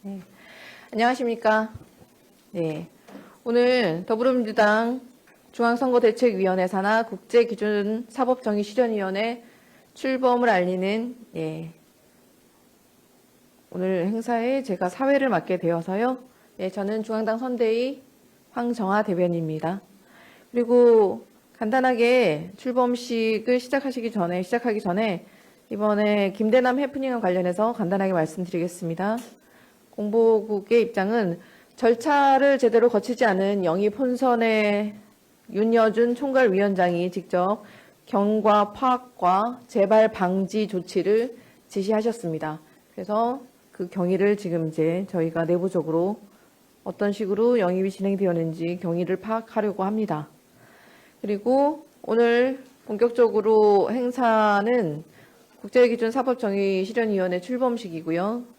네. 안녕하십니까. 네. 오늘 더불어민주당 중앙선거대책위원회 산하 국제기준사법정의실현위원회 출범을 알리는 오늘 행사에 제가 사회를 맡게 되어서요. 저는 중앙당 선대위 황정아 대변인입니다. 그리고 간단하게 출범식을 시작하기 전에 이번에 김대남 해프닝과 관련해서 간단하게 말씀드리겠습니다. 공보국의 입장은 절차를 제대로 거치지 않은 영입 혼선의 윤여준 총괄위원장이 직접 경과 파악과 재발 방지 조치를 지시하셨습니다. 그래서 그 경위를 지금 이제 저희가 내부적으로 어떤 식으로 영입이 진행되었는지 경위를 파악하려고 합니다. 그리고 오늘 본격적으로 행사는 국제기준사법정의실현위원회 출범식이고요.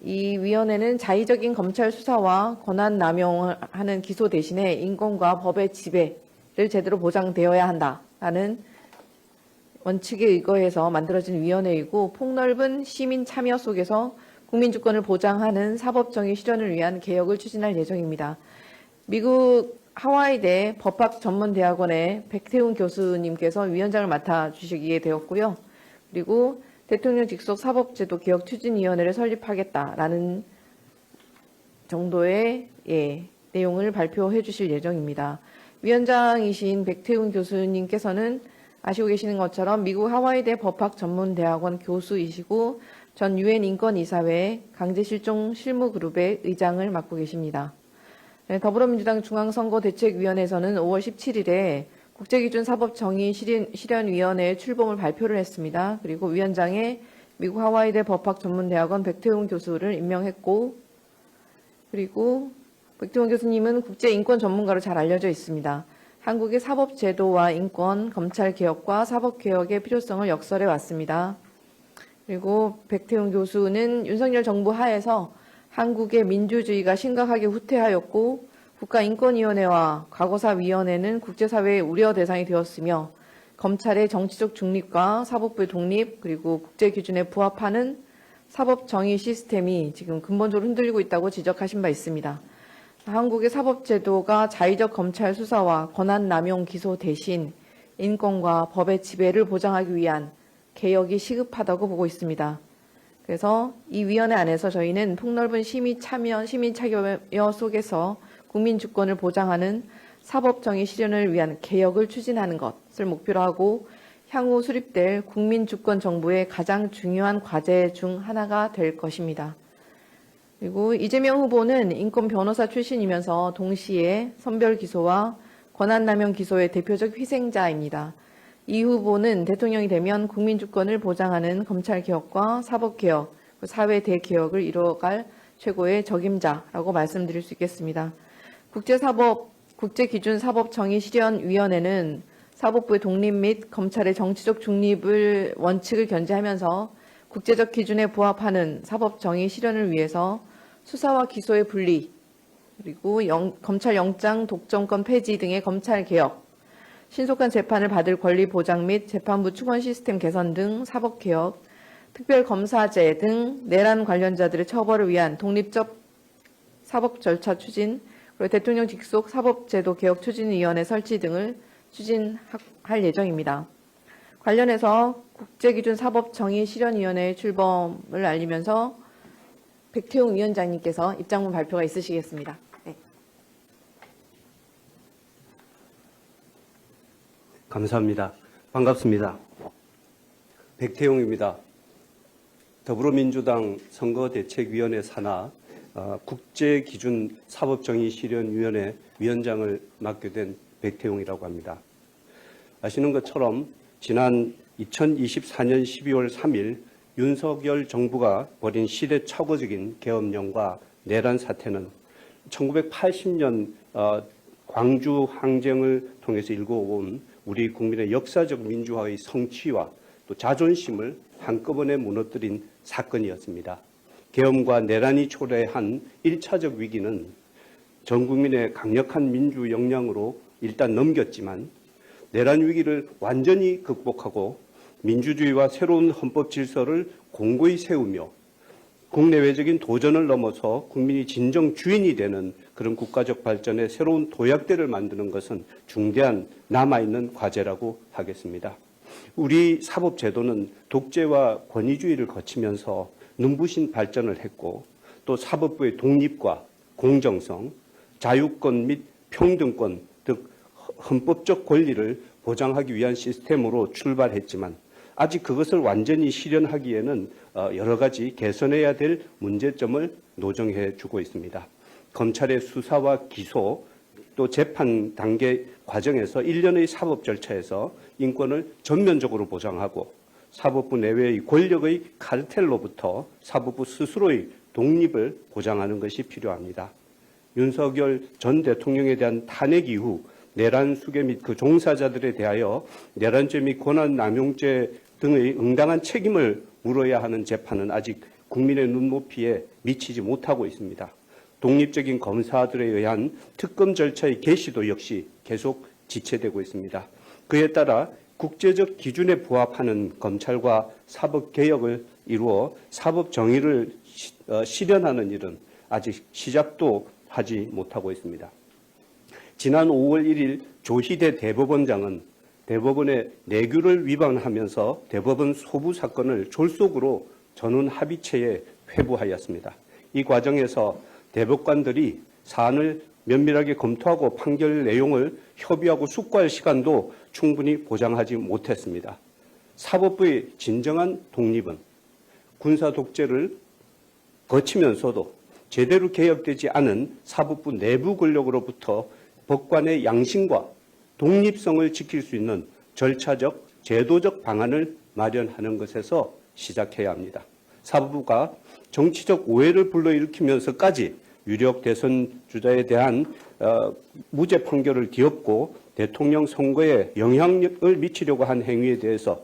이 위원회는 자의적인 검찰 수사와 권한 남용하는 기소 대신에 인권과 법의 지배를 제대로 보장되어야 한다라는 원칙에 의거해서 만들어진 위원회이고, 폭넓은 시민 참여 속에서 국민 주권을 보장하는 사법정의 실현을 위한 개혁을 추진할 예정입니다. 미국 하와이대 법학전문대학원의 백태훈 교수님께서 위원장을 맡아주시게 되었고요. 그리고 대통령 직속 사법제도 개혁 추진위원회를 설립하겠다라는 정도의 내용을 발표해 주실 예정입니다. 위원장이신 백태훈 교수님께서는 아시고 계시는 것처럼 미국 하와이대 법학전문대학원 교수이시고 전 유엔 인권이사회 강제실종 실무그룹의 의장을 맡고 계십니다. 더불어민주당 중앙선거대책위원회에서는 5월 17일에 국제기준사법정의실현위원회의 출범을 발표를 했습니다. 그리고 위원장에 미국 하와이대 법학전문대학원 백태훈 교수를 임명했고, 그리고 백태훈 교수님은 국제인권 전문가로 잘 알려져 있습니다. 한국의 사법제도와 인권, 검찰개혁과 사법개혁의 필요성을 역설해 왔습니다. 그리고 백태훈 교수는 윤석열 정부 하에서 한국의 민주주의가 심각하게 후퇴하였고, 국가인권위원회와 과거사위원회는 국제사회의 우려 대상이 되었으며, 검찰의 정치적 중립과 사법부의 독립, 그리고 국제기준에 부합하는 사법정의 시스템이 지금 근본적으로 흔들리고 있다고 지적하신 바 있습니다. 한국의 사법제도가 자의적 검찰 수사와 권한남용 기소 대신 인권과 법의 지배를 보장하기 위한 개혁이 시급하다고 보고 있습니다. 그래서 이 위원회 안에서 저희는 폭넓은 시민 참여 속에서 국민 주권을 보장하는 사법정의 실현을 위한 개혁을 추진하는 것을 목표로 하고, 향후 수립될 국민 주권 정부의 가장 중요한 과제 중 하나가 될 것입니다. 그리고 이재명 후보는 인권 변호사 출신이면서 동시에 선별 기소와 권한남용 기소의 대표적 희생자입니다. 이 후보는 대통령이 되면 국민 주권을 보장하는 검찰개혁과 사법개혁, 사회 대개혁을 이뤄갈 최고의 적임자라고 말씀드릴 수 있겠습니다. 국제기준사법정의실현위원회는 사법부의 독립 및 검찰의 정치적 중립을 원칙을 견지하면서 국제적 기준에 부합하는 사법정의 실현을 위해서 수사와 기소의 분리, 그리고 검찰 영장 독점권 폐지 등의 검찰개혁, 신속한 재판을 받을 권리 보장 및 재판부 추권 시스템 개선 등 사법개혁, 특별검사제 등 내란 관련자들의 처벌을 위한 독립적 사법 절차 추진, 그리고 대통령 직속 사법제도 개혁 추진위원회 설치 등을 추진할 예정입니다. 관련해서 국제기준사법정의실현위원회의 출범을 알리면서 백태훈 위원장님께서 입장문 발표가 있으시겠습니다. 네. 감사합니다. 반갑습니다. 백태용입니다. 더불어민주당 선거대책위원회 산하 국제기준사법정의실현위원회 위원장을 맡게 된 백태용이라고 합니다. 아시는 것처럼 지난 2024년 12월 3일 윤석열 정부가 벌인 시대착오적인 계엄령과 내란 사태는 1980년 광주 항쟁을 통해서 일궈온 우리 국민의 역사적 민주화의 성취와 또 자존심을 한꺼번에 무너뜨린 사건이었습니다. 계엄과 내란이 초래한 1차적 위기는 전 국민의 강력한 민주 역량으로 일단 넘겼지만, 내란 위기를 완전히 극복하고 민주주의와 새로운 헌법 질서를 공고히 세우며 국내외적인 도전을 넘어서 국민이 진정 주인이 되는 그런 국가적 발전의 새로운 도약대를 만드는 것은 중대한 남아있는 과제라고 하겠습니다. 우리 사법제도는 독재와 권위주의를 거치면서 눈부신 발전을 했고 또 사법부의 독립과 공정성, 자유권 및 평등권 등 헌법적 권리를 보장하기 위한 시스템으로 출발했지만 아직 그것을 완전히 실현하기에는 여러 가지 개선해야 될 문제점을 노정해 주고 있습니다. 검찰의 수사와 기소 또 재판 단계 과정에서 일련의 사법 절차에서 인권을 전면적으로 보장하고 사법부 내외의 권력의 카르텔로부터 사법부 스스로의 독립을 보장하는 것이 필요합니다. 윤석열 전 대통령에 대한 탄핵 이후 내란 수괴 및 그 종사자들에 대하여 내란죄 및 권한남용죄 등의 응당한 책임을 물어야 하는 재판은 아직 국민의 눈높이에 미치지 못하고 있습니다. 독립적인 검사들에 의한 특검 절차의 개시도 역시 계속 지체되고 있습니다. 그에 따라 국제적 기준에 부합하는 검찰과 사법개혁을 이루어 사법 정의를 실현하는 일은 아직 시작도 하지 못하고 있습니다. 지난 5월 1일 조희대 대법원장은 대법원의 내규를 위반하면서 대법원 소부 사건을 졸속으로 전원 합의체에 회부하였습니다. 이 과정에서 대법관들이 사안을 면밀하게 검토하고 판결 내용을 협의하고 숙고할 시간도 충분히 보장하지 못했습니다. 사법부의 진정한 독립은 군사 독재를 거치면서도 제대로 개혁되지 않은 사법부 내부 권력으로부터 법관의 양심과 독립성을 지킬 수 있는 절차적, 제도적 방안을 마련하는 것에서 시작해야 합니다. 사법부가 정치적 오해를 불러일으키면서까지 유력 대선 주자에 대한 무죄 판결을 뒤엎고 대통령 선거에 영향력을 미치려고 한 행위에 대해서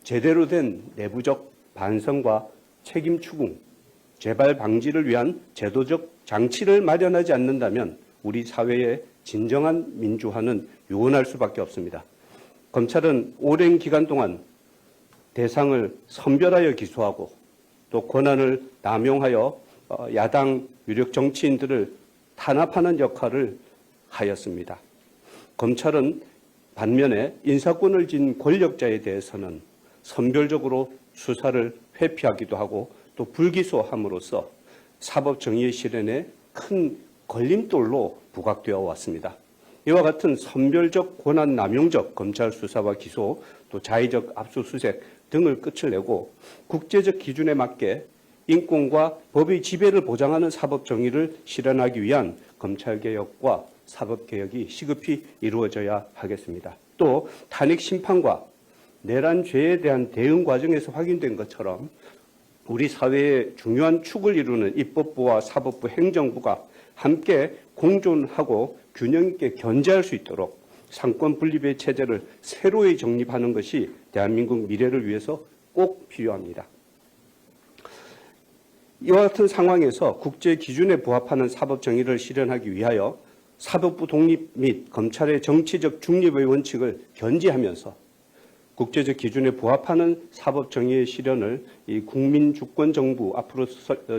제대로 된 내부적 반성과 책임 추궁, 재발 방지를 위한 제도적 장치를 마련하지 않는다면 우리 사회의 진정한 민주화는 요원할 수밖에 없습니다. 검찰은 오랜 기간 동안 대상을 선별하여 기소하고 또 권한을 남용하여 야당 유력 정치인들을 탄압하는 역할을 하였습니다. 검찰은 반면에 인사권을 쥔 권력자에 대해서는 선별적으로 수사를 회피하기도 하고 또 불기소함으로써 사법 정의의 실현에 큰 걸림돌로 부각되어 왔습니다. 이와 같은 선별적 권한 남용적 검찰 수사와 기소 또 자의적 압수수색 등을 끝을 내고 국제적 기준에 맞게 인권과 법의 지배를 보장하는 사법 정의를 실현하기 위한 검찰개혁과 사법개혁이 시급히 이루어져야 하겠습니다. 또 탄핵 심판과 내란죄에 대한 대응 과정에서 확인된 것처럼 우리 사회의 중요한 축을 이루는 입법부와 사법부, 행정부가 함께 공존하고 균형 있게 견제할 수 있도록 상권 분립의 체제를 새로이 정립하는 것이 대한민국 미래를 위해서 꼭 필요합니다. 이와 같은 상황에서 국제 기준에 부합하는 사법 정의를 실현하기 위하여 사법부 독립 및 검찰의 정치적 중립의 원칙을 견지하면서 국제적 기준에 부합하는 사법 정의의 실현을 이 국민주권정부 앞으로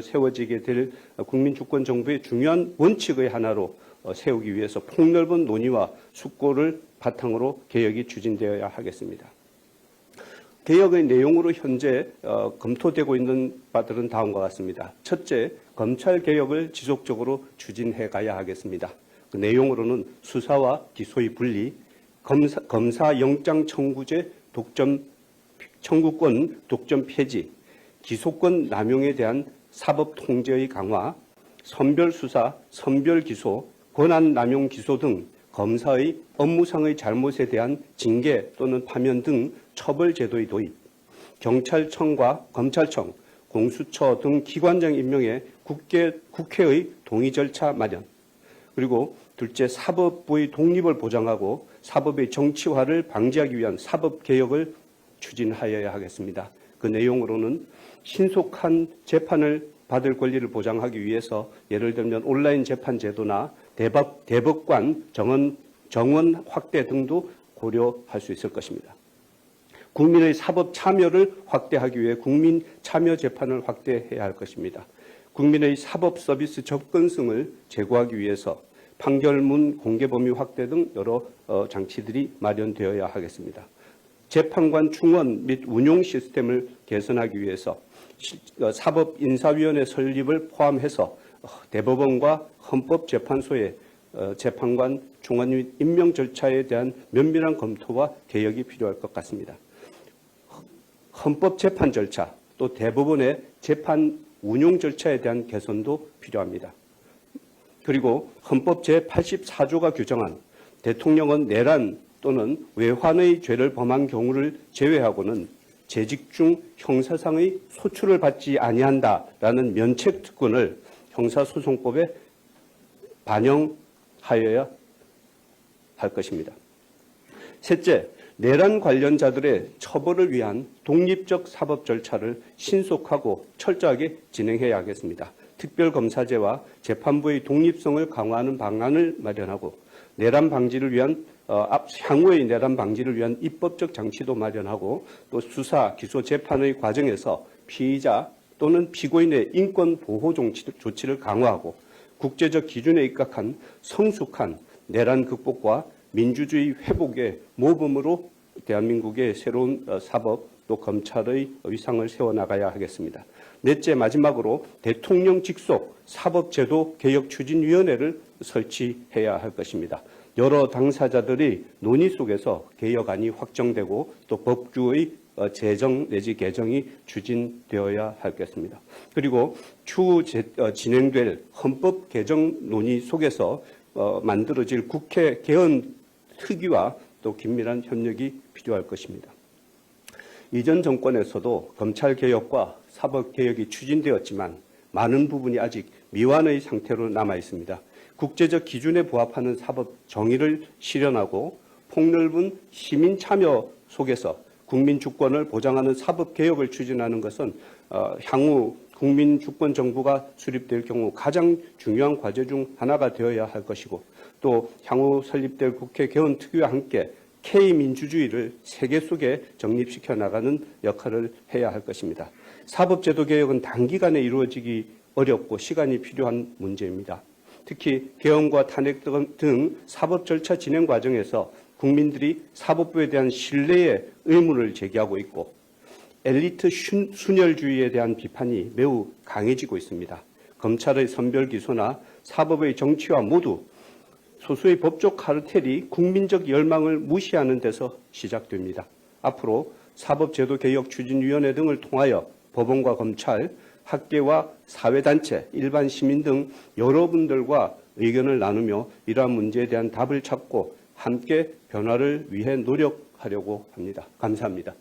세워지게 될 국민주권정부의 중요한 원칙의 하나로 세우기 위해서 폭넓은 논의와 숙고를 바탕으로 개혁이 추진되어야 하겠습니다. 개혁의 내용으로 현재 검토되고 있는 바들은 다음과 같습니다. 첫째, 검찰개혁을 지속적으로 추진해 가야 하겠습니다. 그 내용으로는 수사와 기소의 분리, 검사 영장 청구제 청구권 독점 폐지, 기소권 남용에 대한 사법 통제의 강화, 선별 수사, 선별 기소, 권한 남용 기소 등 검사의 업무상의 잘못에 대한 징계 또는 파면 등 처벌 제도의 도입, 경찰청과 검찰청, 공수처 등 기관장 임명에 국회의 동의 절차 마련, 그리고 둘째, 사법부의 독립을 보장하고 사법의 정치화를 방지하기 위한 사법개혁을 추진하여야 하겠습니다. 그 내용으로는 신속한 재판을 받을 권리를 보장하기 위해서 예를 들면 온라인 재판 제도나 대법관 정원 확대 등도 고려할 수 있을 것입니다. 국민의 사법 참여를 확대하기 위해 국민 참여 재판을 확대해야 할 것입니다. 국민의 사법 서비스 접근성을 제고하기 위해서 판결문 공개 범위 확대 등 여러 장치들이 마련되어야 하겠습니다. 재판관 충원 및 운용 시스템을 개선하기 위해서 사법인사위원회 설립을 포함해서 대법원과 헌법재판소의 재판관 충원 및 임명 절차에 대한 면밀한 검토와 개혁이 필요할 것 같습니다. 헌법재판 절차, 또 대법원의 재판 운용 절차에 대한 개선도 필요합니다. 그리고 헌법 제84조가 규정한 대통령은 내란 또는 외환의 죄를 범한 경우를 제외하고는 재직 중 형사상의 소출을 받지 아니한다라는 면책 특권을 형사소송법에 반영하여야 할 것입니다. 셋째, 내란 관련자들의 처벌을 위한 독립적 사법 절차를 신속하고 철저하게 진행해야 하겠습니다. 특별검사제와 재판부의 독립성을 강화하는 방안을 마련하고 내란 방지를 위한 향후의 내란 방지를 위한 입법적 장치도 마련하고 또 수사, 기소, 재판의 과정에서 피의자 또는 피고인의 인권 보호 조치를 강화하고 국제적 기준에 입각한 성숙한 내란 극복과 민주주의 회복의 모범으로 대한민국의 새로운 사법 또 검찰의 위상을 세워나가야 하겠습니다. 넷째, 마지막으로 대통령 직속 사법제도 개혁추진위원회를 설치해야 할 것입니다. 여러 당사자들의 논의 속에서 개혁안이 확정되고 또 법규의 제정 내지 개정이 추진되어야 하겠습니다. 그리고 추후 진행될 헌법 개정 논의 속에서 만들어질 국회 개헌 특위와 또 긴밀한 협력이 필요할 것입니다. 이전 정권에서도 검찰개혁과 사법개혁이 추진되었지만 많은 부분이 아직 미완의 상태로 남아 있습니다. 국제적 기준에 부합하는 사법 정의를 실현하고 폭넓은 시민 참여 속에서 국민 주권을 보장하는 사법개혁을 추진하는 것은 향후 국민 주권 정부가 수립될 경우 가장 중요한 과제 중 하나가 되어야 할 것이고 또 향후 설립될 국회 개헌 특위와 함께 K민주주의를 세계 속에 정립시켜 나가는 역할을 해야 할 것입니다. 사법제도 개혁은 단기간에 이루어지기 어렵고 시간이 필요한 문제입니다. 특히 개헌과 탄핵 등 사법 절차 진행 과정에서 국민들이 사법부에 대한 신뢰의 의문을 제기하고 있고 엘리트 순혈주의에 대한 비판이 매우 강해지고 있습니다. 검찰의 선별 기소나 사법의 정치화 모두 소수의 법적 카르텔이 국민적 열망을 무시하는 데서 시작됩니다. 앞으로 사법제도개혁추진위원회 등을 통하여 법원과 검찰, 학계와 사회단체, 일반 시민 등 여러분들과 의견을 나누며 이러한 문제에 대한 답을 찾고 함께 변화를 위해 노력하려고 합니다. 감사합니다.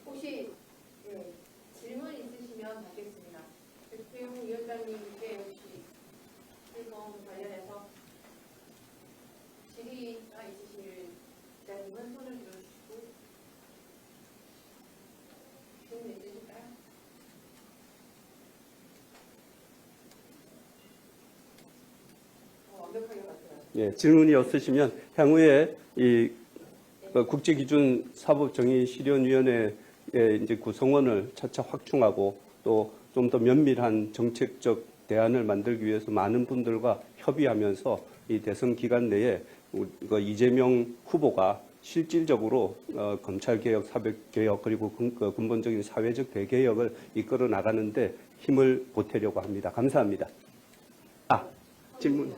혹시 질문 있으시면 받겠습니다. 백태용 위원장님께 혹시 실검 관련해서 질의가 있으실 기자님은 손을 들어주시고 질문 있으실까요? 완벽하게 말씀하셨습니다. 예, 질문이 없으시면 향후에 이 국제기준 사법정의실현위원회의 이제 구성원을 차차 확충하고 또 좀 더 면밀한 정책적 대안을 만들기 위해서 많은 분들과 협의하면서 이 대선 기간 내에 이재명 후보가 실질적으로 검찰개혁, 사법개혁 그리고 근본적인 사회적 대개혁을 이끌어 나가는데 힘을 보태려고 합니다. 감사합니다. 질문.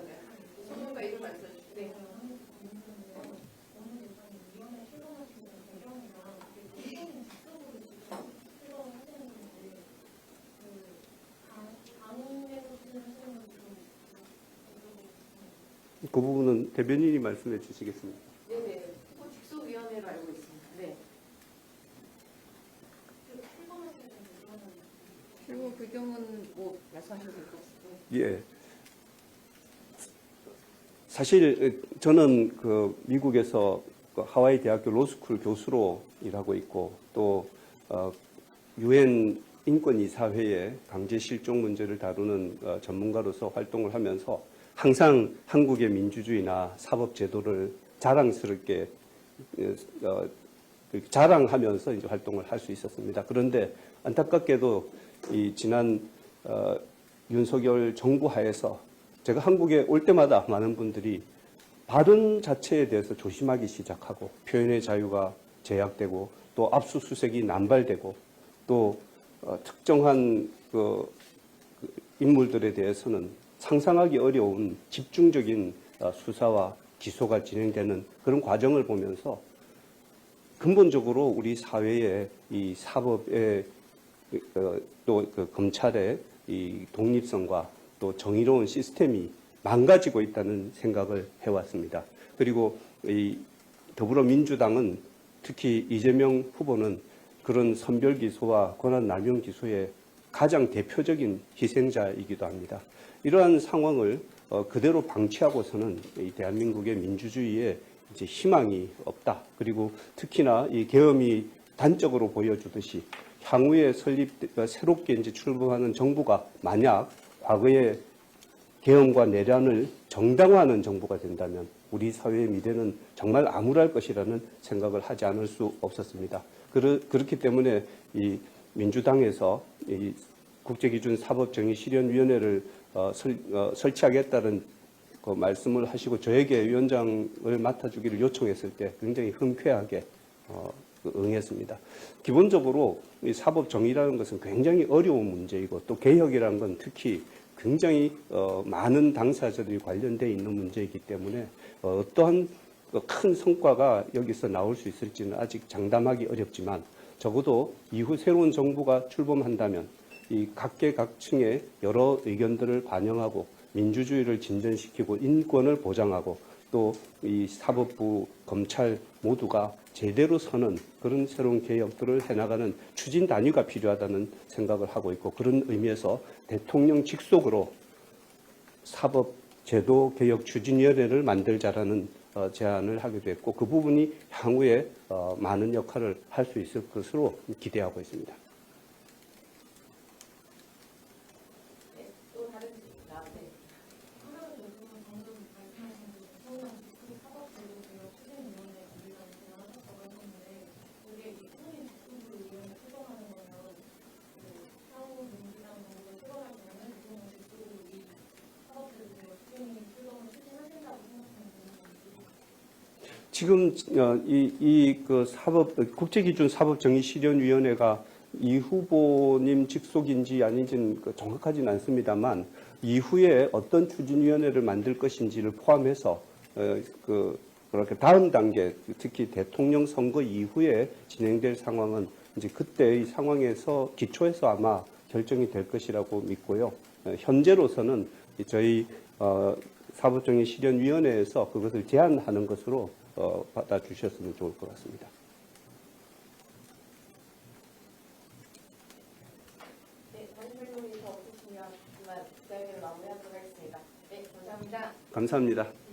전문가 이름 말씀해주시죠. 네. 그 부분은 대변인이 말씀해 주시겠습니다. 네네. 후보 직속위원회로 알고 있습니다. 네. 실무 불경은 뭐 말씀하셔도 될 것 같습니다. 예. 사실 저는 미국에서 하와이 대학교 로스쿨 교수로 일하고 있고 또 유엔 인권이사회의 강제 실종 문제를 다루는 전문가로서 활동을 하면서 항상 한국의 민주주의나 사법 제도를 자랑스럽게 자랑하면서 이제 활동을 할 수 있었습니다. 그런데 안타깝게도 이 지난 윤석열 정부 하에서 제가 한국에 올 때마다 많은 분들이 발언 자체에 대해서 조심하기 시작하고 표현의 자유가 제약되고 또 압수수색이 남발되고 또 특정한 인물들에 대해서는 상상하기 어려운 집중적인 수사와 기소가 진행되는 그런 과정을 보면서 근본적으로 우리 사회의 이 사법의 또 검찰의 이 독립성과 또 정의로운 시스템이 망가지고 있다는 생각을 해왔습니다. 그리고 이 더불어민주당은 특히 이재명 후보는 그런 선별 기소와 권한 남용 기소의 가장 대표적인 희생자이기도 합니다. 이러한 상황을 그대로 방치하고서는 이 대한민국의 민주주의에 이제 희망이 없다. 그리고 특히나 이 계엄이 단적으로 보여주듯이 향후에 새롭게 이제 출범하는 정부가 만약 과거의 계엄과 내란을 정당화하는 정부가 된다면 우리 사회의 미래는 정말 암울할 것이라는 생각을 하지 않을 수 없었습니다. 그렇기 때문에 이 민주당에서 이 국제기준사법정의실현위원회를 설치하겠다는 그 말씀을 하시고 저에게 위원장을 맡아주기를 요청했을 때 굉장히 흔쾌하게 응했습니다. 기본적으로 이 사법정의라는 것은 굉장히 어려운 문제이고 또 개혁이라는 건 특히 굉장히 많은 당사자들이 관련되어 있는 문제이기 때문에 어떠한 큰 성과가 여기서 나올 수 있을지는 아직 장담하기 어렵지만 적어도 이후 새로운 정부가 출범한다면 이 각계각층의 여러 의견들을 반영하고 민주주의를 진전시키고 인권을 보장하고 또 이 사법부, 검찰 모두가 제대로 서는 그런 새로운 개혁들을 해나가는 추진 단위가 필요하다는 생각을 하고 있고 그런 의미에서 대통령 직속으로 사법제도 개혁 추진위원회를 만들자라는 제안을 하기도 했고 그 부분이 향후에 많은 역할을 할 수 있을 것으로 기대하고 있습니다. 지금 국제기준사법정의실현위원회가 이 후보님 직속인지 아닌지는 정확하지는 않습니다만 이후에 어떤 추진위원회를 만들 것인지를 포함해서 그렇게 다음 단계 특히 대통령 선거 이후에 진행될 상황은 이제 그때의 상황에서 기초해서 아마 결정이 될 것이라고 믿고요. 현재로서는 저희 사법정의실현위원회에서 그것을 제안하는 것으로 받아주셨으면 좋을 것 같습니다. 네, 다른 질문이 더 없으시면 그만 기자회견을 마무리하도록 하겠습니다. 네, 감사합니다. 감사합니다.